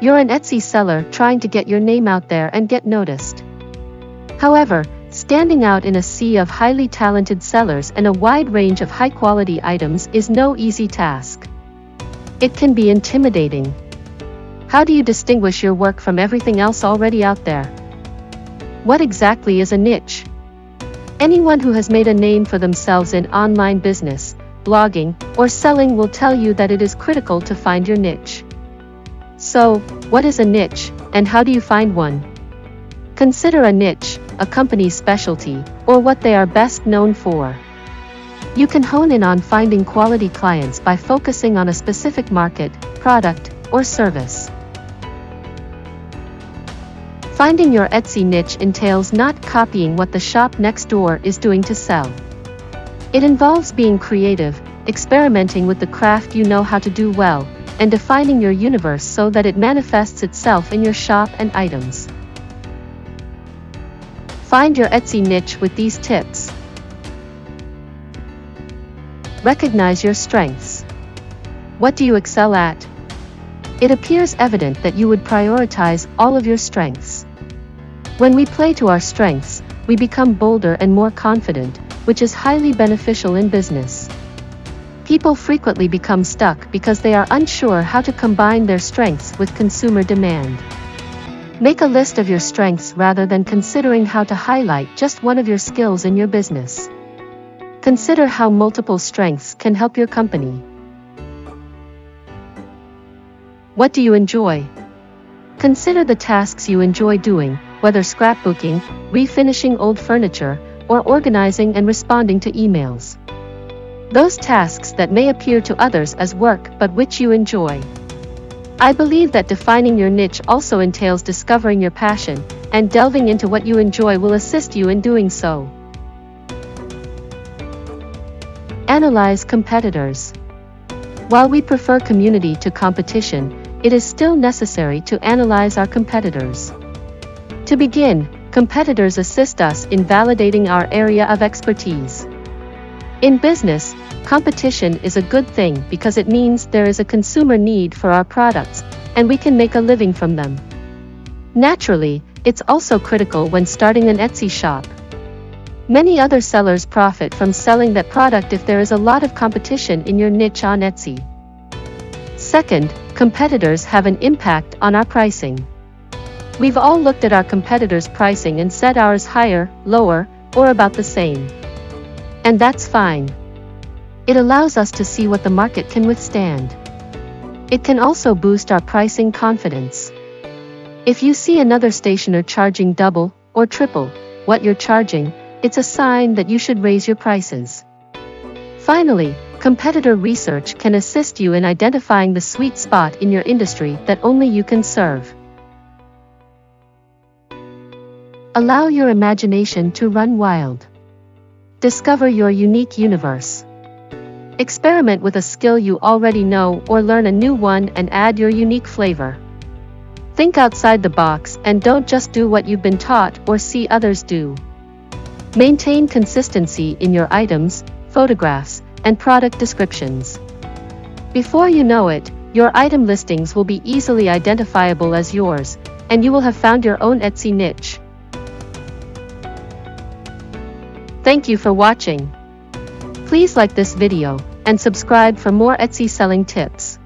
You're an Etsy seller trying to get your name out there and get noticed. However, standing out in a sea of highly talented sellers and a wide range of high-quality items is no easy task. It can be intimidating. How do you distinguish your work from everything else already out there? What exactly is a niche? Anyone who has made a name for themselves in online business, blogging, or selling will tell you that it is critical to find your niche. So, what is a niche, and how do you find one? Consider a niche, a company's specialty, or what they are best known for. You can hone in on finding quality clients by focusing on a specific market, product, or service. Finding your Etsy niche entails not copying what the shop next door is doing to sell. It involves being creative, experimenting with the craft you know how to do well, and defining your universe so that it manifests itself in your shop and items. Find your Etsy niche with these tips. Recognize your strengths. What do you excel at? It appears evident that you would prioritize all of your strengths. When we play to our strengths, we become bolder and more confident, which is highly beneficial in business. People frequently become stuck because they are unsure how to combine their strengths with consumer demand. Make a list of your strengths rather than considering how to highlight just one of your skills in your business. Consider how multiple strengths can help your company. What do you enjoy? Consider the tasks you enjoy doing, whether scrapbooking, refinishing old furniture, or organizing and responding to emails. Those tasks that may appear to others as work but which you enjoy. I believe that defining your niche also entails discovering your passion, and delving into what you enjoy will assist you in doing so. Analyze competitors. While we prefer community to competition, it is still necessary to analyze our competitors. To begin, competitors assist us in validating our area of expertise. In business, competition is a good thing because it means there is a consumer need for our products, and we can make a living from them. Naturally, it's also critical when starting an Etsy shop. Many other sellers profit from selling that product if there is a lot of competition in your niche on Etsy. Second, competitors have an impact on our pricing. We've all looked at our competitors' pricing and said ours higher, lower, or about the same. And that's fine. It allows us to see what the market can withstand. It can also boost our pricing confidence. If you see another stationer charging double or triple what you're charging, it's a sign that you should raise your prices. Finally, competitor research can assist you in identifying the sweet spot in your industry that only you can serve. Allow your imagination to run wild. Discover your unique universe. Experiment with a skill you already know or learn a new one and add your unique flavor. Think outside the box and don't just do what you've been taught or see others do. Maintain consistency in your items, photographs, and product descriptions. Before you know it, your item listings will be easily identifiable as yours, and you will have found your own Etsy niche. Thank you for watching. Please like this video, and subscribe for more Etsy selling tips.